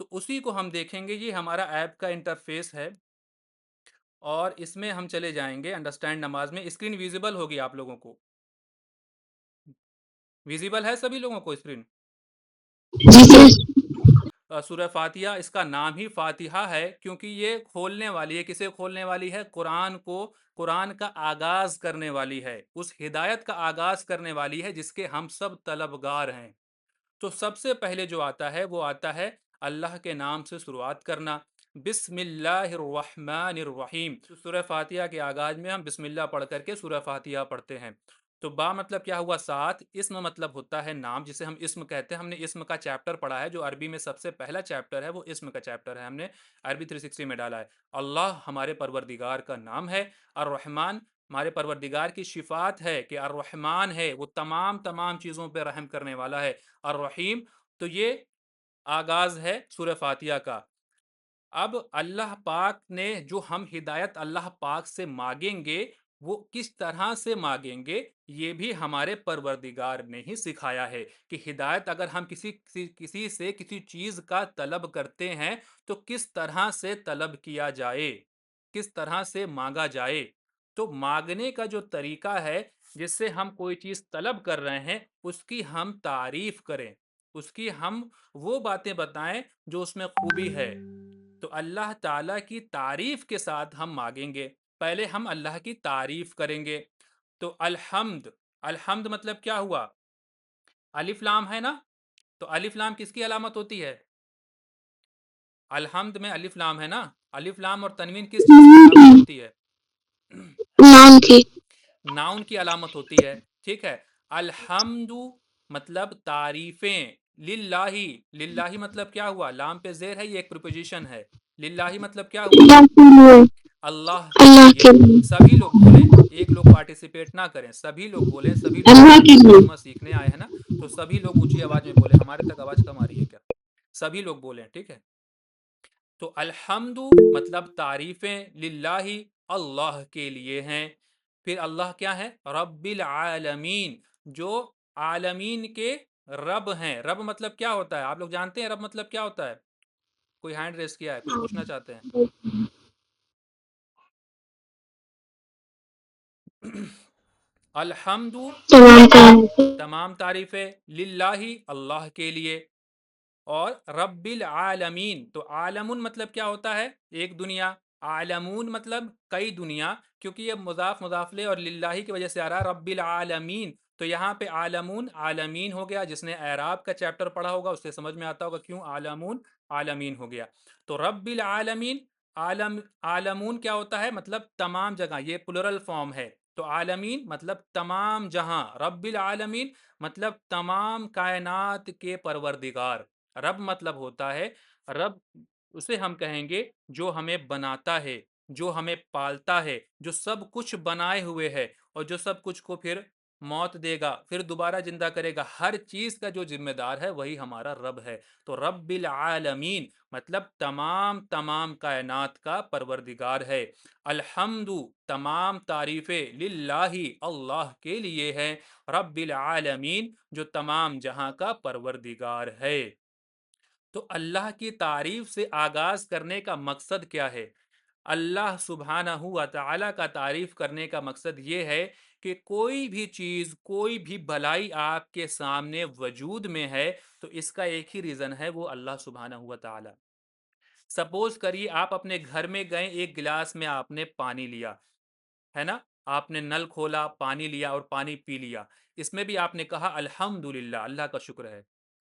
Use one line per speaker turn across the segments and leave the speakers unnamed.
تو اسی کو ہم دیکھیں گے. یہ ہمارا ایپ کا انٹرفیس ہے اور اس میں ہم چلے جائیں گے انڈرسٹینڈ نماز میں. اسکرین ویزیبل ہوگی آپ لوگوں کو؟ ویزیبل ہے سبھی لوگوں کو اسکرین؟
جی سر.
سورہ فاتحہ، اس کا نام ہی فاتحہ ہے کیونکہ یہ کھولنے والی ہے. کسے کھولنے والی ہے؟ قرآن کو. قرآن کا آغاز کرنے والی ہے، اس ہدایت کا آغاز کرنے والی ہے جس کے ہم سب طلبگار ہیں. تو سب سے پہلے جو آتا ہے وہ آتا ہے اللہ کے نام سے شروعات کرنا. بسم اللہ الرحمن الرحیم. سورہ فاتحہ کے آغاز میں ہم بسم اللہ پڑھ کر کے سورہ فاتحہ پڑھتے ہیں. تو با مطلب کیا ہوا؟ ساتھ. اسم مطلب ہوتا ہے نام، جسے ہم اسم کہتے ہیں. ہم نے اسم کا چیپٹر پڑھا ہے جو عربی میں سب سے پہلا چیپٹر ہے، وہ اسم کا چیپٹر ہے، ہم نے عربی 360 میں ڈالا ہے. اللہ ہمارے پروردگار کا نام ہے. الرحمن ہمارے پروردگار کی صفات ہے کہ الرحمن ہے، وہ تمام چیزوں پہ رحم کرنے والا ہے. الرحیم. تو یہ آغاز ہے سورہ فاتحہ کا. اب اللہ پاک نے جو ہم ہدایت اللہ پاک سے مانگیں گے وہ کس طرح سے مانگیں گے، یہ بھی ہمارے پروردگار نے ہی سکھایا ہے کہ ہدایت اگر ہم کسی سے کسی چیز کا طلب کرتے ہیں تو کس طرح سے طلب کیا جائے، کس طرح سے مانگا جائے. تو مانگنے کا جو طریقہ ہے جس سے ہم کوئی چیز طلب کر رہے ہیں اس کی ہم تعریف کریں، اس کی ہم وہ باتیں بتائیں جو اس میں خوبی ہے. تو اللہ تعالیٰ کی تعریف کے ساتھ ہم مانگیں گے. پہلے ہم اللہ کی تعریف کریں گے. تو الحمد. الحمد مطلب کیا ہوا؟ الف لام ہے نا. تو الف لام کس کی علامت ہوتی ہے؟ الحمد میں الف لام ہے نا. الف لام اور تنوین کس چیز کی علامت ہوتی ہے؟
نام کی.
ناؤن کی علامت ہوتی ہے. ٹھیک ہے. الحمد مطلب تعریفیں. للہ. للہ مطلب کیا ہوا؟ لام پہ زیر ہے، یہ ایک پریپوزیشن ہے. للہ مطلب کیا ہوا؟
اللہ کے لیے.
اللہ کے
اللہ
لیے.
کے لیے.
سبھی لوگ بولیں، ایک لوگ پارٹیسپیٹ نہ کریں، سبھی لوگ بولیں. سبھی لوگ
اللہ
قرآن
کے
کا
لیے.
ترجمہ سیکھنے آئے ہیں نا، تو سبھی لوگ اونچی آواز میں بولیں. ہمارے تک آواز کم آ رہی ہے کیا؟ سبھی لوگ بولیں. ٹھیک ہے. تو الحمد مطلب تعریفیں للہ، اللہ کے لیے ہیں. پھر اللہ کیا ہے؟ رب العالمین، جو عالمین کے رب ہیں. رب مطلب کیا ہوتا ہے؟ آپ لوگ جانتے ہیں رب مطلب کیا ہوتا ہے؟ کوئی ہینڈ ریس کیا ہے، کچھ پوچھنا چاہتے ہیں؟ الحمد
تمام کام.
تمام تعریفیں، للہ اللہ کے لیے، اور رب العالمین. تو عالمون مطلب کیا ہوتا ہے؟ ایک دنیا. عالمون مطلب کئی دنیا، کیونکہ یہ مضاف مضافلے اور للہ کی وجہ سے آ رہا ہے رب العالمین. تو یہاں پہ عالمون عالمین ہو گیا. جس نے اعراب کا چیپٹر پڑھا ہوگا اس سے سمجھ میں آتا ہوگا کیوں عالمون عالمین ہو گیا. تو رب العالمین. عالمون کیا ہوتا ہے؟ مطلب تمام جگہ. یہ پلورل فارم ہے. تو عالمین مطلب تمام جہاں. رب العالمین مطلب تمام کائنات کے پروردگار. رب مطلب ہوتا ہے، رب اسے ہم کہیں گے جو ہمیں بناتا ہے، جو ہمیں پالتا ہے، جو سب کچھ بنائے ہوئے ہے اور جو سب کچھ کو پھر موت دے گا، پھر دوبارہ زندہ کرے گا. ہر چیز کا جو ذمہ دار ہے وہی ہمارا رب ہے. تو رب العالمین مطلب تمام کائنات کا پروردگار ہے. الحمد تمام تعریفیں للہ اللہ کے لیے ہیں. رب العالمین جو تمام جہاں کا پروردگار ہے. تو اللہ کی تعریف سے آغاز کرنے کا مقصد کیا ہے؟ اللہ سبحانہ و تعالی کا تعریف کرنے کا مقصد یہ ہے کہ کوئی بھی چیز، کوئی بھی بھلائی آپ کے سامنے وجود میں ہے تو اس کا ایک ہی ریزن ہے، وہ اللہ سبحانہ و تعالی. سپوز کریے آپ اپنے گھر میں گئے، ایک گلاس میں آپ نے پانی لیا ہے نا. آپ نے نل کھولا، پانی لیا اور پانی پی لیا. اس میں بھی آپ نے کہا الحمدللہ، اللہ کا شکر ہے.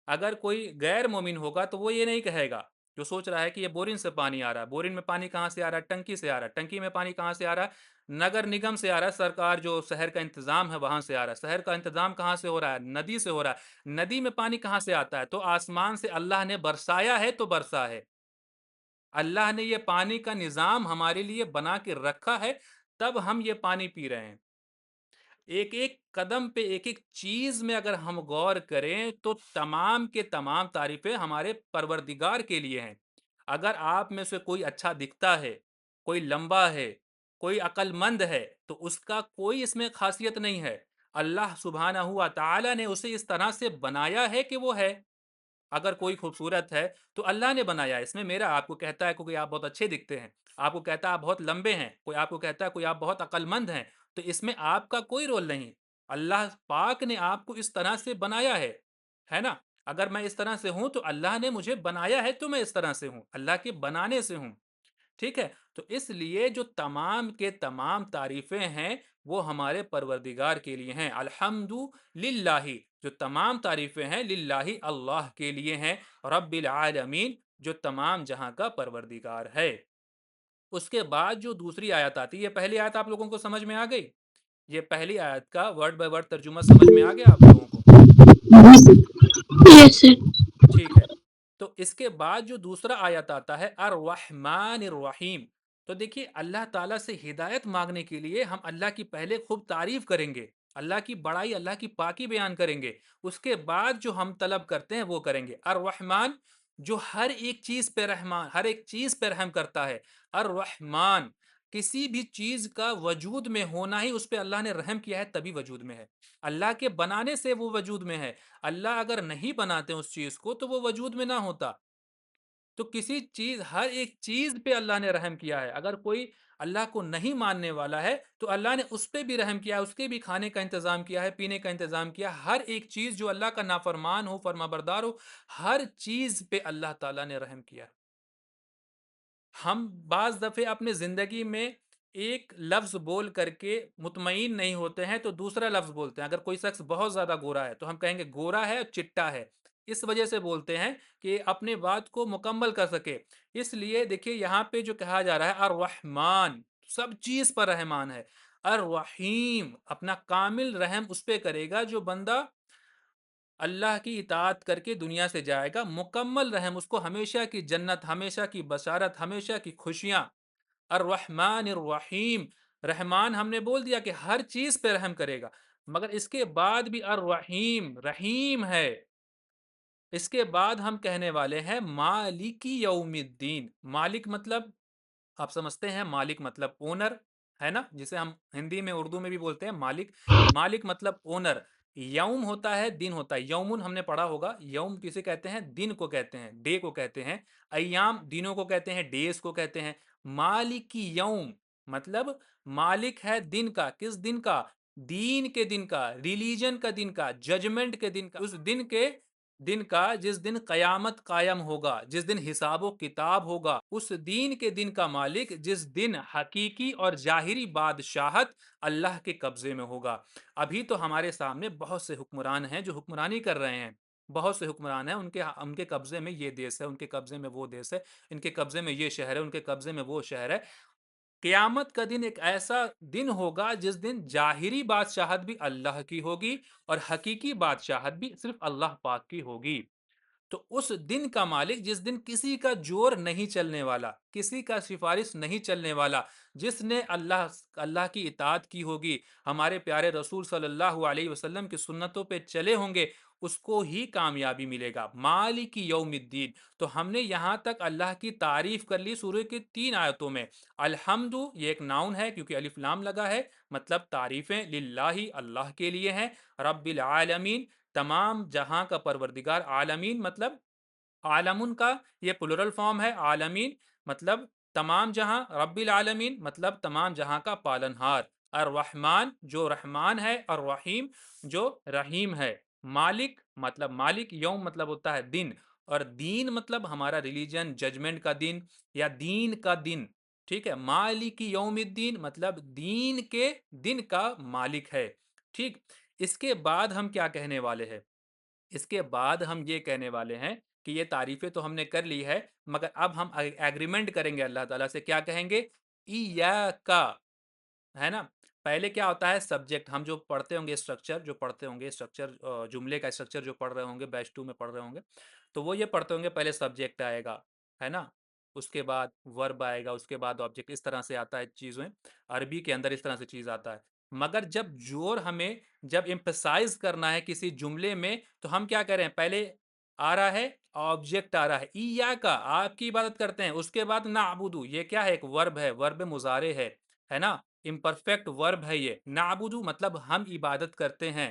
اگر کوئی غیر مومن ہوگا تو وہ یہ نہیں کہے گا، جو سوچ رہا ہے کہ یہ بورنگ سے پانی آ رہا ہے. بورنگ میں پانی کہاں سے آ رہا ہے؟ ٹنکی سے آ رہا ہے. ٹنکی میں پانی کہاں سے آ رہا ہے؟ نگر نگم سے آ رہا ہے. سرکار جو شہر کا انتظام ہے وہاں سے آ رہا ہے. شہر کا انتظام کہاں سے ہو رہا ہے؟ ندی سے ہو رہا ہے. ندی میں پانی کہاں سے آتا ہے؟ تو آسمان سے اللہ نے برسایا ہے تو برسا ہے. اللہ نے یہ پانی کا نظام ہمارے لیے بنا کے رکھا ہے، تب ہم یہ پانی پی رہے ہیں. ایک ایک قدم پہ، ایک ایک چیز میں اگر ہم غور کریں تو تمام کے تمام تعریفیں ہمارے پروردگار کے لیے ہیں. اگر آپ میں سے کوئی اچھا دکھتا ہے، کوئی لمبا ہے، کوئی عقل مند ہے، تو اس کا کوئی اس میں خاصیت نہیں ہے. اللہ سبحانہ و تعالی نے اسے اس طرح سے بنایا ہے کہ وہ ہے. اگر کوئی خوبصورت ہے تو اللہ نے بنایا ہے، اس میں میرا آپ کو کہتا ہے کوئی آپ بہت اچھے دکھتے ہیں، آپ کو کہتا ہے آپ بہت لمبے ہیں، کوئی آپ کو کہتا ہے کوئی آپ بہت عقل مند ہیں، تو اس میں آپ کا کوئی رول نہیں۔ اللہ پاک نے آپ کو اس طرح سے بنایا ہے نا؟ اگر میں اس طرح سے ہوں تو اللہ نے مجھے بنایا ہے تو میں اس طرح سے ہوں، اللہ کے بنانے سے ہوں، ٹھیک ہے؟ تو اس لیے جو تمام کے تمام تعریفیں ہیں وہ ہمارے پروردگار کے لیے ہیں۔ الحمد للہ، جو تمام تعریفیں ہیں للہ اللہ کے لیے ہیں، رب العالمین جو تمام جہاں کا پروردگار ہے۔ اس کے بعد جو دوسری آیت آتی ہے، یہ پہلی آیت آپ لوگوں کو سمجھ میں آ گئی؟ یہ پہلی آیت کا ورڈ بائی ورڈ ترجمہ سمجھ میں آ گیا آپ لوگوں کو؟
Yes, sir.
ٹھیک ہے، تو اس کے بعد جو دوسرا آیت آتا ہے الرحمن الرحیم، تو دیکھیے اللہ تعالیٰ سے ہدایت مانگنے کے لیے ہم اللہ کی پہلے خوب تعریف کریں گے، اللہ کی بڑائی اللہ کی پاکی بیان کریں گے، اس کے بعد جو ہم طلب کرتے ہیں وہ کریں گے۔ الرحمن جو ہر ایک چیز پہ رحمان، ہر ایک چیز پہ رحم کرتا ہے، الرحمن کسی بھی چیز کا وجود میں ہونا ہی اس پہ اللہ نے رحم کیا ہے تبھی وجود میں ہے، اللہ کے بنانے سے وہ وجود میں ہے، اللہ اگر نہیں بناتے اس چیز کو تو وہ وجود میں نہ ہوتا۔ تو کسی چیز، ہر ایک چیز پہ اللہ نے رحم کیا ہے، اگر کوئی اللہ کو نہیں ماننے والا ہے تو اللہ نے اس پہ بھی رحم کیا ہے، اس کے بھی کھانے کا انتظام کیا ہے، پینے کا انتظام کیا ہے، ہر ایک چیز جو اللہ کا نافرمان ہو، فرما بردار ہو، ہر چیز پہ اللہ تعالیٰ نے رحم کیا ہے۔ ہم بعض دفعے اپنے زندگی میں ایک لفظ بول کر کے مطمئن نہیں ہوتے ہیں تو دوسرا لفظ بولتے ہیں، اگر کوئی شخص بہت زیادہ گورا ہے تو ہم کہیں گے گورا ہے اور چٹا ہے، اس وجہ سے بولتے ہیں کہ اپنے بات کو مکمل کر سکے۔ اس لیے دیکھیے یہاں پہ جو کہا جا رہا ہے الرحمن سب چیز پر رحمان ہے، الرحیم اپنا کامل رحم اس پہ کرے گا جو بندہ اللہ کی اطاعت کر کے دنیا سے جائے گا، مکمل رحم اس کو ہمیشہ کی جنت، ہمیشہ کی بشارت، ہمیشہ کی خوشیاں۔ الرحمن الرحیم، رحمان ہم نے بول دیا کہ ہر چیز پہ رحم کرے گا، مگر اس کے بعد بھی الرحیم رحیم ہے۔ اس کے بعد ہم کہنے والے ہیں مالک یوم الدین، مالک مطلب آپ سمجھتے ہیں، مالک مطلب اونر ہے نا، جسے ہم ہندی میں اردو میں بھی بولتے ہیں مالک، مالک مطلب اونر۔ یوم ہوتا ہے دن ہوتا ہے، یومن ہم نے پڑھا ہوگا، یوم کسے کہتے ہیں؟ دن کو کہتے ہیں، ڈے کو کہتے ہیں، ایام دنوں کو کہتے ہیں، ڈیز کو کہتے ہیں۔ مالک یوم مطلب مالک ہے دن کا، کس دن کا؟ دین کے دن کا، ریلیجن کا دن کا، ججمنٹ کے دن کا، اس دن کا جس دن قیامت قائم ہوگا، جس دن حساب و کتاب ہوگا، اس دین کے دن کا مالک جس دن حقیقی اور ظاہری بادشاہت اللہ کے قبضے میں ہوگا۔ ابھی تو ہمارے سامنے بہت سے حکمران ہیں جو حکمرانی کر رہے ہیں، بہت سے حکمران ہیں، ان کے قبضے میں یہ دیس ہے، ان کے قبضے میں وہ دیس ہے، ان کے قبضے میں یہ شہر ہے، ان کے قبضے میں وہ شہر ہے۔ قیامت کا دن ایک ایسا دن ہوگا جس دن ظاہری بادشاہت بھی اللہ کی ہوگی اور حقیقی بادشاہت بھی صرف اللہ پاک کی ہوگی۔ تو اس دن کا مالک جس دن کسی کا جور نہیں چلنے والا، کسی کا سفارش نہیں چلنے والا، جس نے اللہ کی اطاعت کی ہوگی، ہمارے پیارے رسول صلی اللہ علیہ وسلم کی سنتوں پہ چلے ہوں گے، اس کو ہی کامیابی ملے گا۔ مالک یوم الدین، تو ہم نے یہاں تک اللہ کی تعریف کر لی سورہ کی 3 آیتوں میں۔ الحمد یہ ایک ناؤن ہے کیونکہ الف لام لگا ہے، مطلب تعریفیں للہ اللہ کے لیے ہیں، رب العالمین تمام جہاں کا پروردگار، عالمین مطلب عالمن کا یہ پلورل فارم ہے، عالمین مطلب تمام جہاں، رب العالمین مطلب تمام جہاں کا پالنہار، الرحمن جو رحمان ہے، الرحیم جو رحیم ہے، مالک مطلب مالک، یوم مطلب ہوتا ہے دن، اور دین مطلب ہمارا ریلیجن، ججمنٹ کا دن یا دین کا دن، ٹھیک ہے؟ مالک یوم الدین مطلب دین کے دن کا مالک ہے، ٹھیک؟ اس کے بعد ہم کیا کہنے والے ہیں؟ اس کے بعد ہم یہ کہنے والے ہیں کہ یہ تعریفیں تو ہم نے کر لی ہے، مگر اب ہم ایگریمنٹ کریں گے اللہ تعالیٰ سے، کیا کہیں گے؟ ایاکا، ہے نا؟ پہلے کیا ہوتا ہے؟ سبجیکٹ، ہم جو پڑھتے ہوں گے اسٹرکچر، جملے کا اسٹرکچر جو پڑھ رہے ہوں گے، بیچ 2 میں پڑھ رہے ہوں گے، تو وہ یہ پڑھتے ہوں گے پہلے سبجیکٹ آئے گا، ہے نا؟ اس کے بعد ورب آئے گا، اس کے بعد آبجیکٹ، اس طرح سے آتا ہے چیزیں، عربی کے اندر اس طرح سے چیز آتا ہے۔ مگر جب امپسائز کرنا ہے کسی جملے میں تو ہم کیا کریں؟ پہلے آ رہا ہے آبجیکٹ، آ رہا ہے ایاکا، آپ کی عبادت کرتے ہیں، اس کے بعد نعبدو، یہ کیا ہے؟ ایک ورب ہے، ورب مضارع ہے نا؟ امپرفیکٹ ورب ہے یہ، نعبدو مطلب ہم عبادت کرتے ہیں،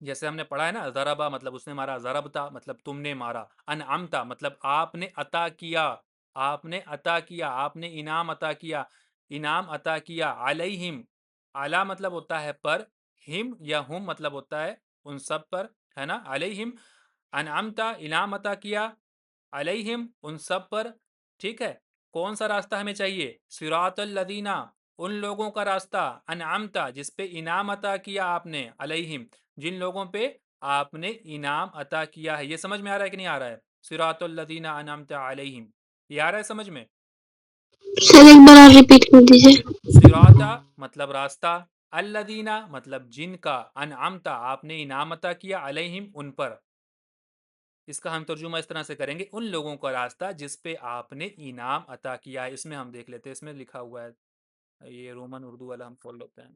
جیسے ہم نے پڑھا ہے نا، ضربا مطلب اس نے مارا، ضربتا مطلب تم نے مارا، انعمتا مطلب آپ نے عطا کیا، آپ نے عطا کیا، آپ نے انعام عطا کیا، انعام عطا کیا، علیہم، اعلیٰ مطلب ہوتا ہے پر، ہم یا ہم مطلب ہوتا ہے ان سب پر، ہے نا، علیہم، انعمتا انعام عطا کیا، علیہم ان سب پر، ٹھیک ہے۔ کون سا راستہ ہمیں چاہیے؟ صراط الذین، ان لوگوں کا راستہ، انعمتا جس پہ انعام عطا کیا آپ نے، علیہم جن لوگوں پہ آپ نے انعام عطا کیا ہے۔ یہ سمجھ میں آ رہا ہے کہ نہیں آ رہا ہے؟ صراط الذین انعمت علیہم، یہ آ رہا ہے سمجھ میں؟
سر ایک بار اور ریپیٹ کر دیجیے۔
صراط مطلب راستہ، الذین مطلب جن کا، انعمت آپ نے انعام عطا کیا، علیہم ان پر، اس کا ہم ترجمہ اس طرح سے کریں گے، ان لوگوں کا راستہ جس پہ آپ نے انعام عطا کیا ہے۔ اس میں ہم دیکھ لیتے ہیں، اس میں لکھا ہوا ہے، یہ رومن اردو والا ہم کھول لیتے ہیں۔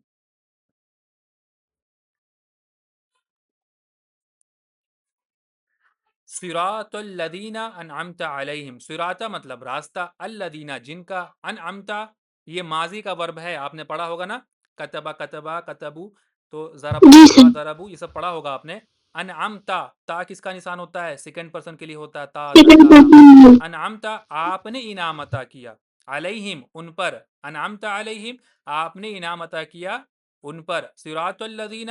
صراط الذین انعمت علیہم، صراط مطلب راستہ، الذین جن کا، انعمت یہ ماضی کا ورب ہے، آپ نے پڑھا ہوگا نا، کتبا کتبا کتبو، تو ضربا
جی
ضربا
سر۔
ضربو یہ سب پڑھا ہوگا آپ نے۔ انعمتا، تا کس کا نشان ہوتا ہے؟ سیکنڈ پرسن کے لیے ہوتا ہے، تا تا
سیکنڈ
تا تا۔
پرسن۔
انعمتا آپ نے انعام عطا کیا، علیہم ان پر، انعمتا علیہم آپ نے انعام عطا کیا ان پر، صراط الذین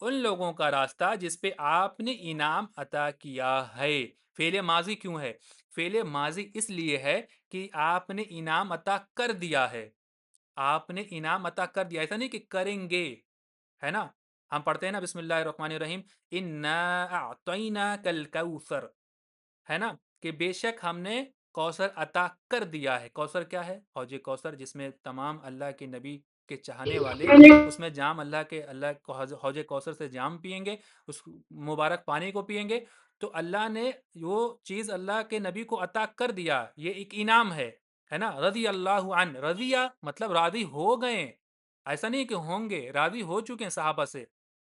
ان لوگوں کا راستہ جس پہ آپ نے انعام عطا کیا ہے۔ فعل ماضی کیوں ہے؟ فعل ماضی اس لیے ہے کہ آپ نے انعام عطا کر دیا ہے، آپ نے انعام عطا کر دیا، ایسا نہیں کہ کریں گے، ہے نا۔ ہم پڑھتے ہیں نا بسم اللہ الرحمن الرحیم، انا اعطیناک الکوثر، ہے نا، کہ بے شک ہم نے کوثر عطا کر دیا ہے۔ کوثر کیا ہے؟ حوض کوثر، جس میں تمام اللہ کے نبی کے چاہنے والے اس میں جام اللہ کو حوض کوثر سے جام پیئیں گے، اس مبارک پانی کو پیئیں گے، تو اللہ نے وہ چیز اللہ کے نبی کو عطا کر دیا، یہ ایک انعام ہے نا۔ رضی اللہ عنہ، رضیہ مطلب راضی ہو گئے، ایسا نہیں کہ ہوں گے، راضی ہو چکے ہیں صحابہ سے،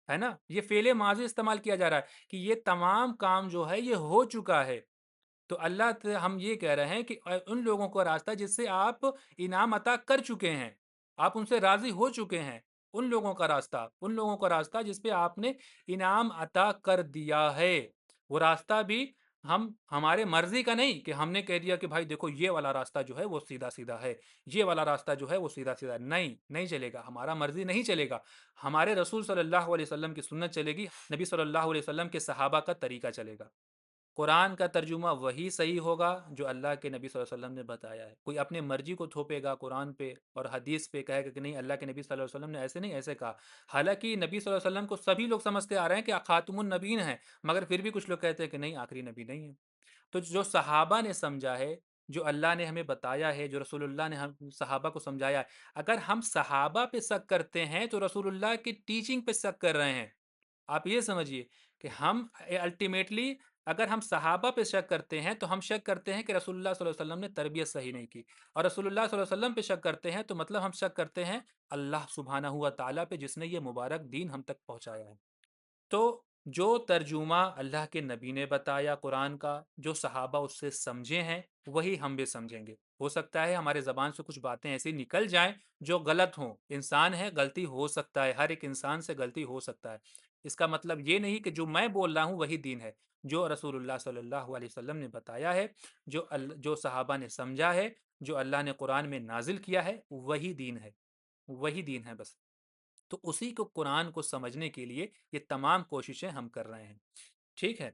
ہے نا۔ یہ فعل ماضی استعمال کیا جا رہا ہے کہ یہ تمام کام جو ہے یہ ہو چکا ہے، تو اللہ ہم یہ کہہ رہے ہیں کہ ان لوگوں کو راستہ جس سے آپ انعام عطا کر چکے ہیں، آپ ان سے راضی ہو چکے ہیں، ان لوگوں کا راستہ، ان لوگوں کا راستہ جس پہ آپ نے انعام عطا کر دیا ہے۔ وہ راستہ بھی ہمارے مرضی کا نہیں کہ ہم نے کہہ دیا کہ بھائی دیکھو یہ والا راستہ جو ہے وہ سیدھا سیدھا ہے، یہ والا راستہ جو ہے وہ سیدھا سیدھا ہے، نہیں، نہیں چلے گا، ہمارا مرضی نہیں چلے گا، ہمارے رسول صلی اللہ علیہ وسلم کی سنت چلے گی، نبی صلی اللہ علیہ وسلم کے صحابہ کا طریقہ چلے گا۔ قرآن کا ترجمہ وہی صحیح ہوگا جو اللہ کے نبی صلی اللہ علیہ وسلم نے بتایا ہے۔ کوئی اپنے مرضی کو تھوپے گا قرآن پہ اور حدیث پہ، کہے گا کہ نہیں اللہ کے نبی صلی اللہ علیہ وسلم نے ایسے نہیں ایسے کہا، حالانکہ نبی صلی اللہ علیہ وسلم کو سبھی لوگ سمجھتے آ رہے ہیں کہ خاتم النبیین ہیں، مگر پھر بھی کچھ لوگ کہتے ہیں کہ نہیں آخری نبی نہیں ہے۔ تو جو صحابہ نے سمجھا ہے، جو اللہ نے ہمیں بتایا ہے، جو رسول اللہ نے ہم صحابہ کو سمجھایا ہے، اگر ہم صحابہ پہ شک کرتے ہیں تو رسول اللہ کی ٹیچنگ پہ شک کر رہے ہیں۔ آپ یہ سمجھیے کہ ہم الٹیمیٹلی اگر ہم صحابہ پہ شک کرتے ہیں تو ہم شک کرتے ہیں کہ رسول اللہ صلی اللہ علیہ وسلم نے تربیت صحیح نہیں کی، اور رسول اللہ صلی اللہ علیہ وسلم پہ شک کرتے ہیں تو مطلب ہم شک کرتے ہیں اللہ سبحانہ ہوا تعالیٰ پہ جس نے یہ مبارک دین ہم تک پہنچایا ہے۔ تو جو ترجمہ اللہ کے نبی نے بتایا قرآن کا، جو صحابہ اس سے سمجھے ہیں وہی ہم بھی سمجھیں گے۔ ہو سکتا ہے ہمارے زبان سے کچھ باتیں ایسی نکل جائیں جو غلط ہوں، انسان ہے، غلطی ہو سکتا ہے، ہر ایک انسان سے غلطی ہو سکتا ہے، اس کا مطلب یہ نہیں کہ جو میں بول رہا ہوں وہی دین ہے۔ جو رسول اللہ صلی اللہ علیہ وسلم نے بتایا ہے، جو صحابہ نے سمجھا ہے، جو اللہ نے قرآن میں نازل کیا ہے، وہی دین ہے، وہی دین ہے بس۔ تو اسی کو قرآن کو سمجھنے کے لیے یہ تمام کوششیں ہم کر رہے ہیں، ٹھیک ہے۔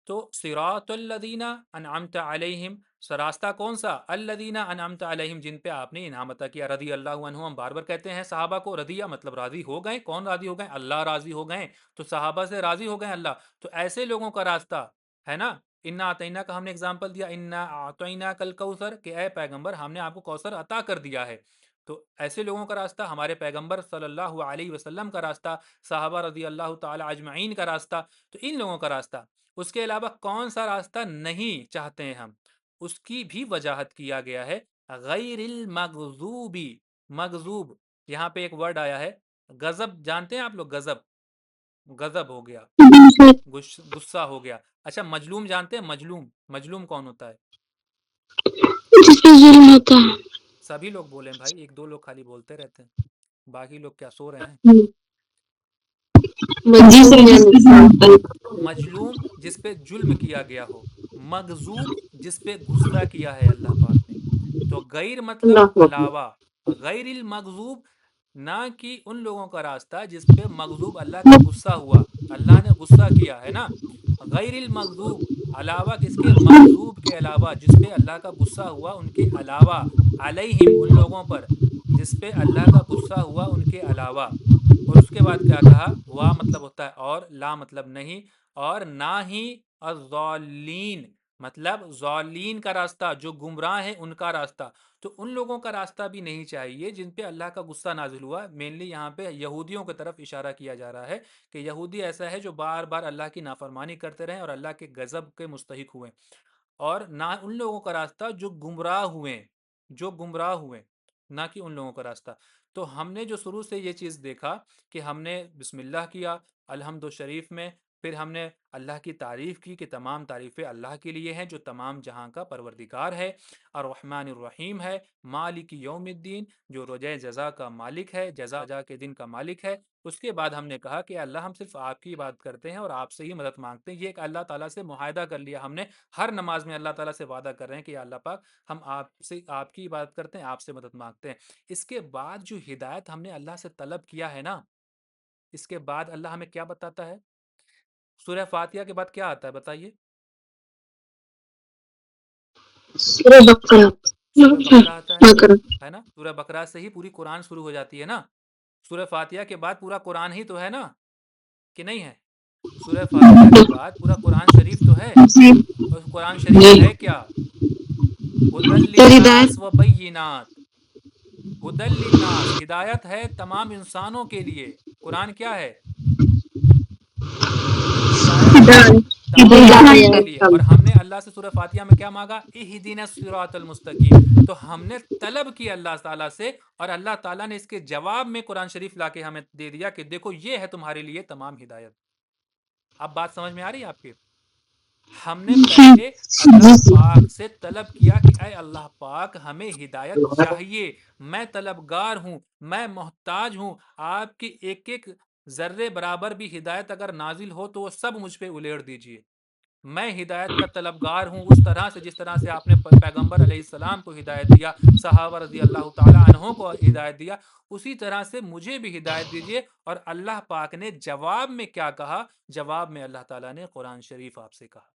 تو صراط الذین انعمت علیہم، راستہ کون سا؟ الذین انعمت علیہم جن پہ آپ نے انعام عطا کیا، رضی اللہ عنہ ہم بار بار کہتے ہیں صحابہ کو، رضیہ مطلب راضی ہو گئے، کون راضی ہو گئے؟ اللہ راضی ہو گئے، تو صحابہ سے راضی ہو گئے اللہ، تو ایسے لوگوں کا راستہ ہے نا۔ انا اعطینا کا ہم نے اگزامپل دیا، انا اعطیناک الکوثر کہ اے پیغمبر ہم نے آپ کو کوثر عطا کر دیا ہے، تو ایسے لوگوں کا راستہ، ہمارے پیغمبر صلی اللہ علیہ وسلم کا راستہ، صحابہ رضی اللہ تعالی اجمعین کا راستہ، تو ان لوگوں کا راستہ۔ اس کے علاوہ کون سا راستہ نہیں چاہتے ہیں ہم، اس کی بھی وجاہت کیا گیا ہے، غیر المغضوبی، مغضوب یہاں پہ ایک ورڈ آیا ہے غضب، جانتے ہیں آپ لوگ غضب، غضب ہو گیا،
جی سر۔
غصہ ہو گیا۔ اچھا مجلوم جانتے ہیں؟ مجلوم، مجلوم کون ہوتا ہے؟
جس پہ ظلم ہوتا ہے۔
سبھی لوگ بولیں بھائی، ایک دو لوگ خالی بولتے رہتے ہیں، باقی لوگ کیا سو رہے ہیں؟
جی سر،
مظلوم جس پہ ظلم کیا گیا ہو، مغضوب جس پہ غصہ کیا ہے اللہ پاک نے. تو غیر مطلب
اللہ اکبر.
علاوہ، غیر المغضوب نہ کہ ان لوگوں کا راستہ جس پہ مغضوب اللہ کا غصہ ہوا، اللہ نے غصہ کیا ہے نا. غیر المغضوب علاوہ کس کے؟ مغضوب کے علاوہ، جس پہ اللہ کا غصہ ہوا ان کے علاوہ، علیہم ان لوگوں پر جس پہ اللہ کا غصہ ہوا ان کے علاوہ. اور اس کے بعد کیا کہا؟ وا مطلب ہوتا ہے اور، لا مطلب نہیں، اور نہ ہی الضالین مطلب ضالین کا راستہ، جو گمراہ ہیں ان کا راستہ. تو ان لوگوں کا راستہ بھی نہیں چاہیے جن پہ اللہ کا غصہ نازل ہوا. مینلی یہاں پہ یہودیوں کی طرف اشارہ کیا جا رہا ہے کہ یہودی ایسا ہے جو بار بار اللہ کی نافرمانی کرتے رہے اور اللہ کے غضب کے مستحق ہوئے. اور نہ ان لوگوں کا راستہ جو گمراہ ہوئے، جو گمراہ ہوئے، نہ کہ ان لوگوں کا راستہ. تو ہم نے جو شروع سے یہ چیز دیکھا کہ ہم نے بسم اللہ کیا الحمد شریف میں، پھر ہم نے اللہ کی تعریف کی کہ تمام تعریفیں اللہ کے لیے ہیں جو تمام جہاں کا پروردگار ہے، الرحمن الرحیم ہے، مالک یوم الدین جو روزہ جزا کا مالک ہے، جزا کے دن کا مالک ہے. اس کے بعد ہم نے کہا کہ اللہ ہم صرف آپ کی عبادت کرتے ہیں اور آپ سے ہی مدد مانگتے ہیں. یہ ایک اللہ تعالیٰ سے معاہدہ کر لیا ہم نے، ہر نماز میں اللہ تعالیٰ سے وعدہ کر رہے ہیں کہ یا اللہ پاک ہم آپ کی عبادت کرتے ہیں، آپ سے مدد مانگتے ہیں. اس کے بعد جو ہدایت ہم نے اللہ سے طلب کیا ہے نا، اس کے بعد اللہ ہمیں کیا بتاتا ہے؟ سورہ فاتحہ کے بعد کیا آتا ہے بتائیے؟
سورہ بقرہ.
سورہ بقرہ آتا ہے نا. سورہ بقرہ سے ہی پوری قرآن شروع ہو جاتی ہے نا. سورہ فاتحہ کے بعد پورا قرآن ہی تو ہے نا، کہ نہیں ہے؟ سورہ فاتحہ کے بعد پورا قرآن شریف تو ہے. اور قرآن شریف
جی
ہے کیا؟ ہدی
سر
للناس
ہدایت.
و بینات، ہدی للناس ہدایت ہے تمام انسانوں کے لیے. قرآن کیا ہے؟ ہدایت ہے تمام انسانوں کے لیے. اور ہم نے اللہ سے سورہ فاتحہ میں کیا مانگا؟ اہدنا الصراط المستقیم. تو ہم نے طلب کی اللہ تعالیٰ سے، اور اللہ تعالیٰ نے اس کے جواب میں قرآن شریف لا کے ہمیں دے دیا کہ دیکھو یہ ہے تمہارے لیے تمام ہدایت. اب بات سمجھ میں آ رہی ہے آپ کے؟ ہم نے پہلے اللہ پاک سے طلب کیا کہ اے اللہ پاک ہمیں ہدایت چاہیے، میں طلبگار ہوں، میں محتاج ہوں، آپ کی ایک ایک ذرے برابر بھی ہدایت اگر نازل ہو تو وہ سب مجھ پہ الیڑ دیجئے. میں ہدایت کا طلبگار ہوں اس طرح سے جس طرح سے آپ نے پیغمبر علیہ السلام کو ہدایت دیا، صحابہ رضی اللہ تعالی عنہ کو ہدایت دیا، اسی طرح سے مجھے بھی ہدایت دیجئے. اور اللہ پاک نے جواب میں کیا کہا؟ جواب میں اللہ تعالیٰ نے قرآن شریف آپ سے کہا،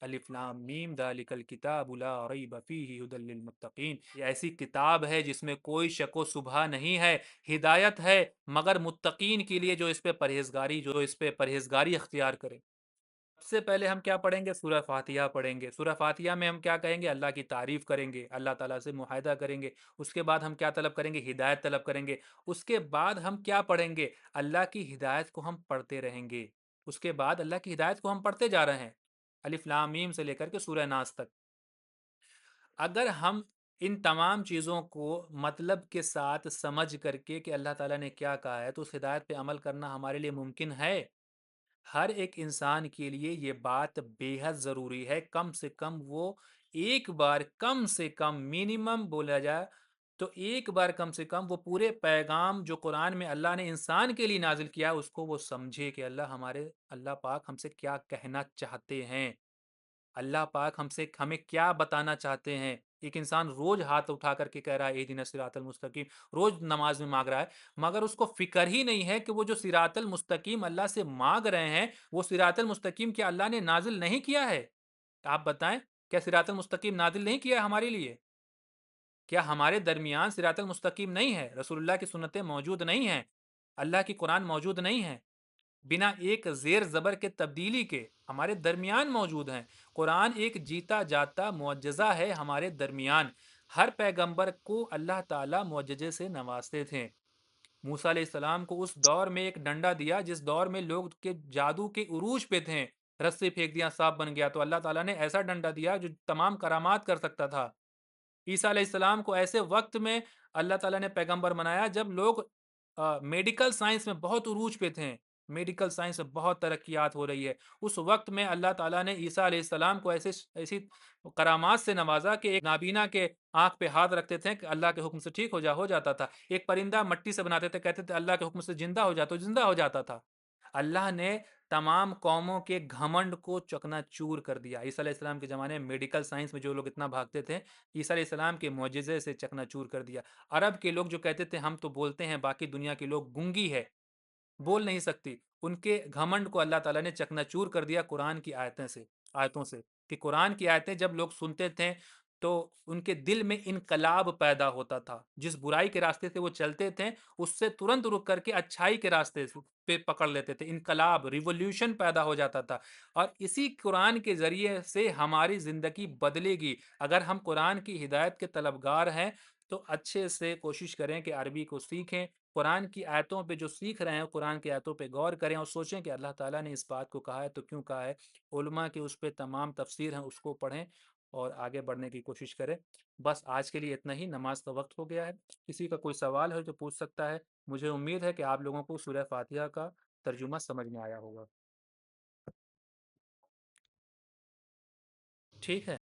الف لام میم ذالک الکتاب لا ریب فیہ ھدی للمتقین. یہ ایسی کتاب ہے جس میں کوئی شک و شبہ نہیں ہے، ہدایت ہے مگر متقین کے لیے جو اس پہ پرہیزگاری اختیار کرے. سب سے پہلے ہم کیا پڑھیں گے؟ سورہ فاتحہ پڑھیں گے. سورہ فاتحہ میں ہم کیا کہیں گے؟ اللہ کی تعریف کریں گے، اللہ تعالیٰ سے معاہدہ کریں گے. اس کے بعد ہم کیا طلب کریں گے؟ ہدایت طلب کریں گے. اس کے بعد ہم کیا پڑھیں گے؟ اللہ کی ہدایت کو ہم پڑھتے رہیں گے. اس کے بعد اللہ کی ہدایت کو ہم پڑھتے جا رہے ہیں الف لام میم سے لے کر کے سورہ ناس تک. اگر ہم ان تمام چیزوں کو مطلب کے ساتھ سمجھ کر کے کہ اللہ تعالیٰ نے کیا کہا ہے تو اس ہدایت پہ عمل کرنا ہمارے لیے ممکن ہے. ہر ایک انسان کے لیے یہ بات بے حد ضروری ہے. کم سے کم وہ ایک بار، کم سے کم منیمم بولا جائے تو ایک بار کم سے کم وہ پورے پیغام جو قرآن میں اللہ نے انسان کے لیے نازل کیا اس کو وہ سمجھے کہ اللہ پاک ہم سے کیا کہنا چاہتے ہیں، اللہ پاک ہمیں کیا بتانا چاہتے ہیں. ایک انسان روز ہاتھ اٹھا کر کے کہہ رہا ہے اہدنا الصراط المستقیم، روز نماز میں مانگ رہا ہے، مگر اس کو فکر ہی نہیں ہے کہ وہ جو صراط المستقیم اللہ سے مانگ رہے ہیں وہ صراط المستقیم کیا اللہ نے نازل نہیں کیا ہے؟ آپ بتائیں، کیا صراط المستقیم نازل نہیں کیا ہے ہمارے لیے؟ کیا ہمارے درمیان صراط المستقیم نہیں ہے؟ رسول اللہ کی سنتیں موجود نہیں ہیں؟ اللہ کی قرآن موجود نہیں ہے؟ بنا ایک زیر زبر کے تبدیلی کے ہمارے درمیان موجود ہیں. قرآن ایک جیتا جاتا معجزہ ہے ہمارے درمیان. ہر پیغمبر کو اللہ تعالیٰ معجزے سے نوازتے تھے. موسیٰ علیہ السلام کو اس دور میں ایک ڈنڈا دیا جس دور میں لوگ کے جادو کے عروج پہ تھے، رسی پھینک دیا سانپ بن گیا، تو اللہ تعالیٰ نے ایسا ڈنڈا دیا جو تمام کرامات کر سکتا تھا. عیسیٰ علیہ السلام کو ایسے وقت میں اللہ تعالیٰ نے پیغمبر بنایا جب لوگ میڈیکل سائنس میں بہت عروج پہ تھے، میڈیکل سائنس میں بہت ترقیات ہو رہی ہے. اس وقت میں اللہ تعالیٰ نے عیسیٰ علیہ السلام کو ایسی کرامات سے نوازا کہ ایک نابینا کے آنکھ پہ ہاتھ رکھتے تھے کہ اللہ کے حکم سے ٹھیک ہو جاتا تھا. ایک پرندہ مٹی سے بناتے تھے، کہتے تھے اللہ کے حکم سے زندہ ہو جاتا تھا. اللہ نے تمام قوموں کے گھمنڈ کو چکنا چور کر دیا. عیسیٰ علیہ السلام کے زمانے میں میڈیکل سائنس میں جو لوگ اتنا بھاگتے تھے، عیسیٰ علیہ السلام کے معجزے سے چکنا چور کر دیا. عرب کے لوگ جو کہتے تھے ہم تو بولتے ہیں، باقی دنیا کے لوگ گونگی ہے، بول نہیں سکتی، ان کے گھمنڈ کو اللہ تعالیٰ نے چکنا چور کر دیا قرآن کی آیتوں سے. کہ قرآن کی آیتیں جب لوگ سنتے تھے تو ان کے دل میں انقلاب پیدا ہوتا تھا. جس برائی کے راستے سے وہ چلتے تھے اس سے ترنت رک کر کے اچھائی کے راستے پہ پکڑ لیتے تھے. انقلاب، ریولوشن پیدا ہو جاتا تھا. اور اسی قرآن کے ذریعے سے ہماری زندگی بدلے گی. اگر ہم قرآن کی ہدایت کے طلبگار ہیں تو اچھے سے کوشش کریں کہ عربی کو سیکھیں. قرآن کی آیتوں پہ جو سیکھ رہے ہیں قرآن کی آیتوں پہ غور کریں اور سوچیں کہ اللہ تعالیٰ نے اس بات کو کہا ہے تو کیوں کہا ہے. علماء کے اس پہ تمام تفسیر ہیں، اس کو پڑھیں اور آگے بڑھنے کی کوشش کریں. بس آج کے لیے اتنا ہی. نماز کا وقت ہو گیا ہے. کسی کا کوئی سوال ہے تو پوچھ سکتا ہے. مجھے امید ہے کہ آپ لوگوں کو سورہ فاتحہ کا ترجمہ سمجھ میں آیا ہوگا. ٹھیک ہے.